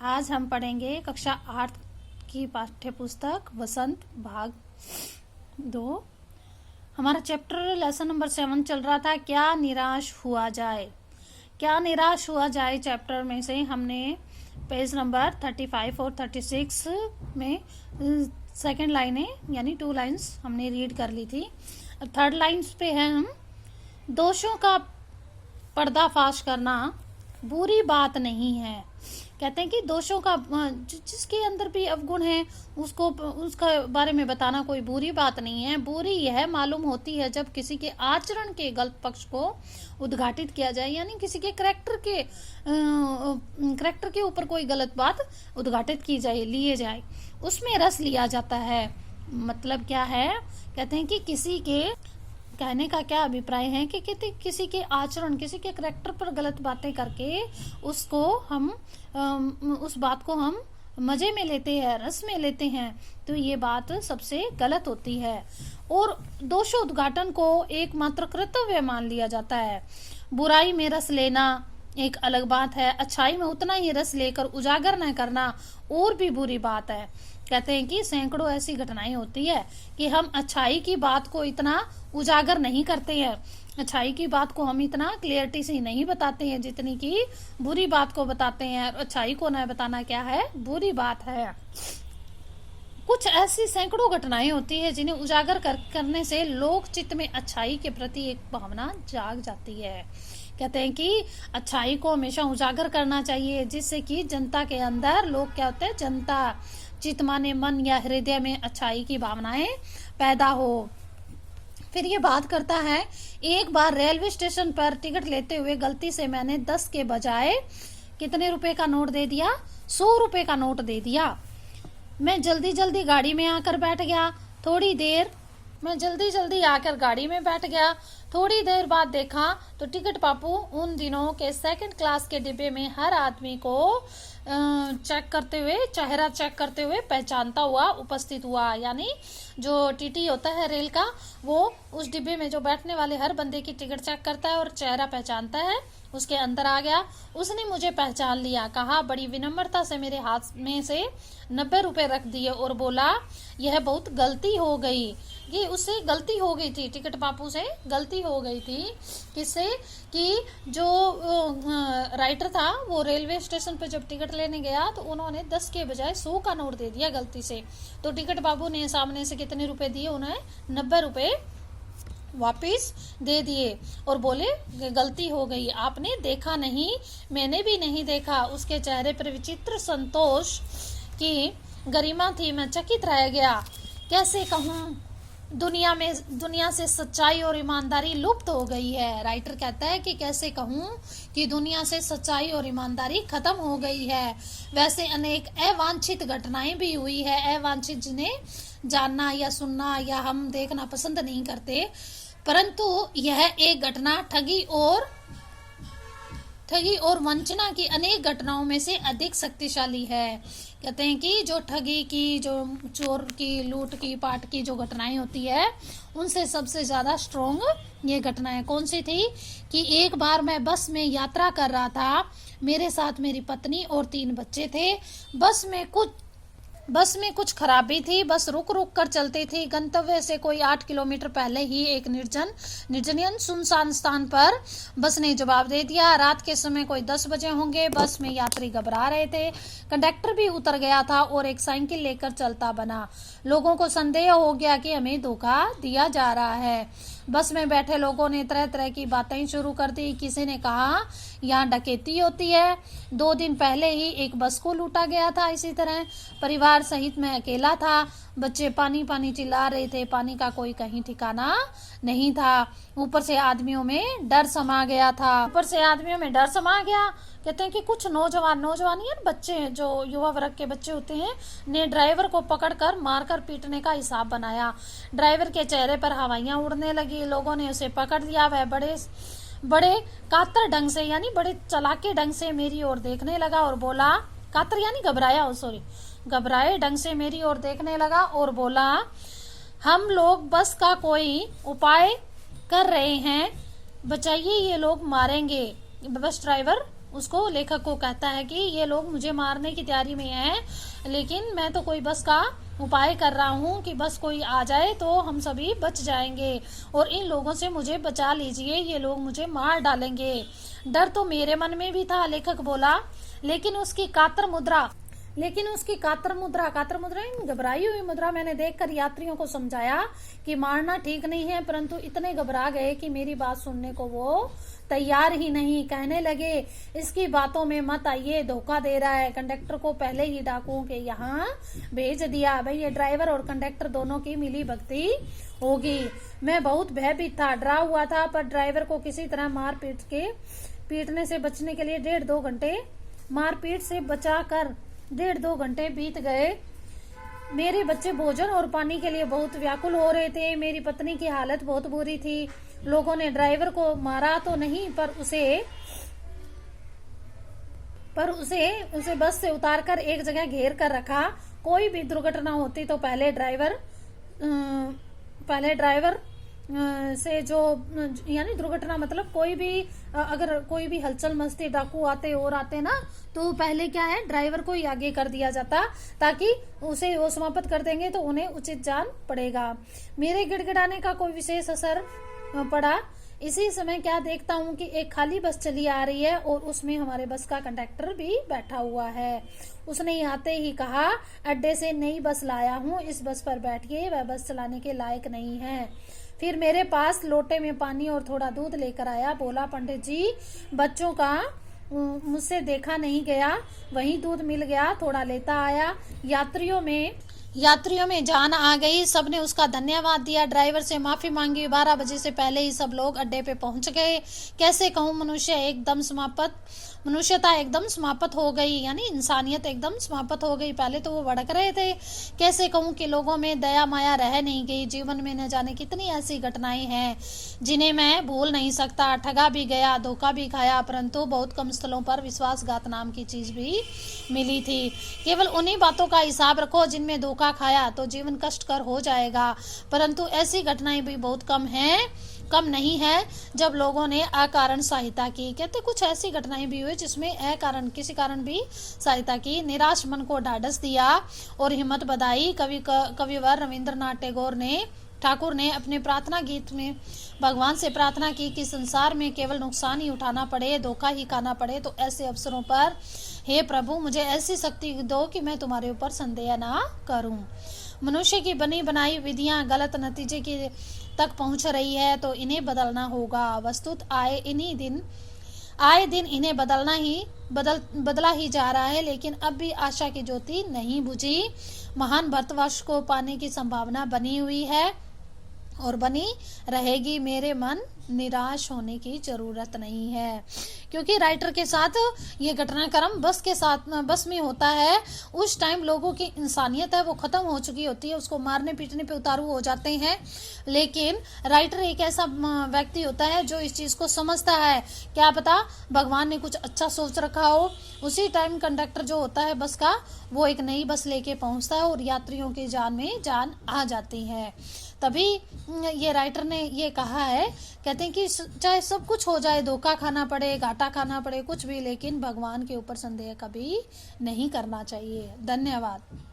आज हम पढ़ेंगे कक्षा 8 की पाठ्य पुस्तक वसंत भाग 2। हमारा चैप्टर लेसन नंबर 7 चल रहा था, क्या निराश हुआ जाए। क्या निराश हुआ जाए चैप्टर में से हमने पेज नंबर 35 और 36 में सेकंड लाइनें यानी 2 लाइन्स हमने रीड कर ली थी। अब थर्ड लाइन्स पे है हम, दोषों का पर्दाफाश करना बुरी बात नहीं है। कहते हैं कि दोषों का जिसके अंदर भी अवगुण है उसको उसका बारे में बताना कोई बुरी बात नहीं है। बुरी यह मालूम होती है जब किसी के आचरण के गलत पक्ष को उद्घाटित किया जाए, यानी किसी के करेक्टर के ऊपर कोई गलत बात उद्घाटित की जाए, लिए जाए, उसमें रस लिया जाता है। मतलब क्या है, कहते हैं कि किसी के कहने का क्या अभिप्राय है कि किसी के आचरण, किसी के करेक्टर पर गलत बातें करके उसको हम उस बात को हम मजे में लेते हैं, रस में लेते हैं, तो ये बात सबसे गलत होती है। और दोषोद्घाटन को एकमात्र कर्तव्य मान लिया जाता है। बुराई में रस लेना एक अलग बात है, अच्छाई में उतना ही रस लेकर उजागर न करना और भी बुरी बात है। कहते हैं कि सैकड़ों ऐसी घटनाएं होती है कि हम अच्छाई की बात को इतना उजागर नहीं करते हैं, अच्छाई की बात को हम इतना क्लियरिटी से नहीं बताते हैं जितनी कि बुरी बात को बताते हैं। अच्छाई को न बताना क्या है, बुरी बात है। कुछ ऐसी सैकड़ों घटनाएं होती है जिन्हें उजागर करने से लोक चित्त में अच्छाई के प्रति एक भावना जाग जाती है। कहते हैं कि अच्छाई को हमेशा उजागर करना चाहिए जिससे कि जनता के अंदर, लोग क्या होते हैं, जनता, चित्त माने मन या हृदय में अच्छाई की भावनाएं पैदा हो। फिर ये बात करता है, एक बार रेलवे स्टेशन पर टिकट लेते हुए गलती से मैंने 10 के बजाय कितने रुपए का नोट दे दिया, 100 रुपए का नोट दे दिया। मैं जल्दी जल्दी गाड़ी में आकर बैठ गया। थोड़ी देर बाद देखा तो टिकट बाबू उन दिनों के सेकंड क्लास के डिब्बे में हर आदमी को चेहरा चेक करते हुए पहचानता हुआ उपस्थित हुआ। यानी जो टीटी होता है रेल का, वो उस डिब्बे में जो बैठने वाले हर बंदे की टिकट चेक करता है और चेहरा पहचानता है। उसके अंदर आ गया, उसने मुझे पहचान लिया, कहा, बड़ी विनम्रता से मेरे हाथ में से 90 रुपए रख दिए और बोला, यह बहुत गलती हो गई। कि उससे गलती हो गई थी, टिकट बापू से गलती हो गई थी। किससे? कि जो राइटर था वो रेलवे स्टेशन पर जब टिकट लेने गया तो उन्होंने 10 के बजाय 100 का नोट दे दिया गलती से। तो टिकट बाबू ने सामने से कितने रुपए दिए, उन्हें 90 रुपए वापिस दे दिए और बोले, गलती हो गई, आपने देखा नहीं, मैंने भी नहीं देखा। उसके चेहरे पर विचित्र संतोष की गरिमा थी। मैं चकित रह गया। कैसे कहूँ, दुनिया से सच्चाई और ईमानदारी लुप्त हो गई है। राइटर कहता है कि कैसे कहूँ कि दुनिया से सच्चाई और ईमानदारी खत्म हो गई है। वैसे अनेक अवांछित घटनाएं भी हुई है, अवांछित जिन्हें जानना या सुनना या हम देखना पसंद नहीं करते, परंतु यह एक घटना ठगी और वंचना की अनेक घटनाओं में से अधिक शक्तिशाली है। कहते हैं कि जो ठगी की, जो चोर की, लूट की, पाट की जो घटनाएं होती है, उनसे सबसे ज्यादा स्ट्रॉन्ग ये घटनाएं कौन सी थी कि एक बार मैं बस में यात्रा कर रहा था, मेरे साथ मेरी पत्नी और 3 बच्चे थे। बस में कुछ खराबी थी, बस रुक कर चलती थी। गंतव्य से कोई 8 किलोमीटर पहले ही एक निर्जन सुनसान स्थान पर बस ने जवाब दे दिया। रात के समय कोई 10 बजे होंगे। बस में यात्री घबरा रहे थे, कंडक्टर भी उतर गया था और एक साइकिल लेकर चलता बना। लोगों को संदेह हो गया कि हमें धोखा दिया जा रहा है। बस में बैठे लोगों ने तरह तरह की बातें शुरू कर दी। किसी ने कहा, यहाँ डकैती होती है, 2 दिन पहले ही एक बस को लूटा गया था इसी तरह। परिवार सहित मैं अकेला था, बच्चे पानी पानी चिल्ला रहे थे, पानी का कोई कहीं ठिकाना नहीं था। ऊपर से आदमियों में डर समा गया। कहते हैं कि कुछ नौजवान यानी बच्चे, जो युवा वर्ग के बच्चे होते हैं, ने ड्राइवर को पकड़कर मारकर पीटने का हिसाब बनाया। ड्राइवर के चेहरे पर हवाइयां उड़ने लगी। लोगों ने उसे पकड़ लिया। वह बड़े कातर ढंग से, यानी बड़े चालाकी ढंग से मेरी ओर देखने लगा और बोला, कातर यानी घबराए ढंग से मेरी ओर देखने लगा और बोला, हम लोग बस का कोई उपाय कर रहे हैं, बचाइए, ये लोग मारेंगे। बस ड्राइवर उसको लेखक को कहता है कि ये लोग मुझे मारने की तैयारी में हैं, लेकिन मैं तो कोई बस का उपाय कर रहा हूँ कि बस कोई आ जाए तो हम सभी बच जाएंगे, और इन लोगों से मुझे बचा लीजिए, ये लोग मुझे मार डालेंगे। डर तो मेरे मन में भी था, लेखक बोला, लेकिन उसकी कातर मुद्रा इन घबराई हुई मुद्रा मैंने देखकर यात्रियों को समझाया कि मारना ठीक नहीं है, परंतु इतने घबरा गए कि मेरी बात सुनने को वो तैयार ही नहीं। कहने लगे, इसकी बातों में मत आइए, धोखा दे रहा है, कंडक्टर को पहले ही डाकुओं के यहाँ भेज दिया। भाई ये ड्राइवर और कंडक्टर दोनों की मिली भगती होगी। मैं बहुत भयभीत था, डरा हुआ था, पर ड्राइवर को किसी तरह पीटने से बचने के लिए 1.5-2 घंटे मारपीट से बचाकर 1.5-2 घंटे बीत गए। मेरे बच्चे भोजन और पानी के लिए बहुत व्याकुल हो रहे थे। मेरी पत्नी की हालत बहुत बुरी थी। लोगों ने ड्राइवर को मारा तो नहीं, पर उसे बस से उतारकर एक जगह घेर कर रखा। कोई भी दुर्घटना होती तो पहले ड्राइवर से जो, यानी दुर्घटना मतलब कोई भी, अगर कोई भी हलचल मचती, डाकू आते ना, तो पहले क्या है, ड्राइवर को ही आगे कर दिया जाता, ताकि उसे वो समाप्त कर देंगे तो उन्हें उचित जान पड़ेगा। मेरे गिड़गिड़ाने का कोई विशेष असर पड़ा। इसी समय क्या देखता हूँ कि एक खाली बस चली आ रही है और उसमें हमारे बस का कंडक्टर भी बैठा हुआ है। उसने आते ही कहा, अड्डे से नई बस लाया हूँ, इस बस पर बैठिए, वह बस चलाने के लायक नहीं है। फिर मेरे पास लोटे में पानी और थोड़ा दूध लेकर आया। बोला, पंडित जी, बच्चों का मुझसे देखा नहीं गया, वहीं दूध मिल गया, थोड़ा लेता आया। यात्रियों में जान आ गई। सबने उसका धन्यवाद दिया, ड्राइवर से माफी मांगी। 12 बजे से पहले ही सब लोग अड्डे पे पहुंच गए। कैसे कहूँ, मनुष्यता एकदम समाप्त हो गई, यानी इंसानियत एकदम समाप्त हो गई। पहले तो वो भड़क रहे थे। कैसे कहूँ कि लोगों में दया माया रह नहीं गई। जीवन में न जाने कितनी ऐसी घटनाएं हैं जिन्हें मैं भूल नहीं सकता। ठगा भी गया, धोखा भी खाया, परंतु बहुत कम स्थलों पर विश्वासघात नाम की चीज भी मिली थी। केवल उन्हीं बातों का हिसाब रखो जिनमें धोखा खाया, तो जीवन कष्टकर हो जाएगा। परंतु ऐसी घटनाएं भी बहुत कम नहीं है जब लोगों ने अकारण सहायता की। कहते कुछ ऐसी घटनाएं भी हुई जिसमें अकारण, किसी कारण भी सहायता की। निराश मन को ढाढ़स दिया और हिम्मत बधाई। कविवर रविंद्रनाथ ठाकुर ने अपने प्रार्थना गीत में भगवान से प्रार्थना की कि संसार में केवल नुकसान ही उठाना पड़े, धोखा ही खाना पड़े, तो ऐसे अवसरों पर हे प्रभु, मुझे ऐसी शक्ति दो कि मैं तुम्हारे ऊपर संदेह ना करूं। मनुष्य की बनी बनाई विधियां गलत नतीजे की तक पहुंच रही है, तो इन्हें बदलना होगा। वस्तुत आए दिन इन्हें बदला ही जा रहा है, लेकिन अब भी आशा की ज्योति नहीं बुझी। महान भारतवर्ष को पाने की संभावना बनी हुई है और बनी रहेगी। मेरे मन निराश होने की जरूरत नहीं है, क्योंकि राइटर के साथ ये घटनाक्रम बस में होता है। उस टाइम लोगों की इंसानियत है वो खत्म हो चुकी होती है, उसको मारने पीटने पे उतारू हो जाते हैं। लेकिन राइटर एक ऐसा व्यक्ति होता है जो इस चीज को समझता है। क्या पता भगवान ने कुछ अच्छा सोच रखा हो। उसी टाइम कंडक्टर जो होता है बस का, वो एक नई बस लेके पहुंचता है और यात्रियों की जान में जान आ जाती है। तभी ये राइटर ने ये कहा है, कहते हैं कि चाहे सब कुछ हो जाए, धोखा खाना पड़े, घाटा खाना पड़े, कुछ भी, लेकिन भगवान के ऊपर संदेह कभी नहीं करना चाहिए। धन्यवाद।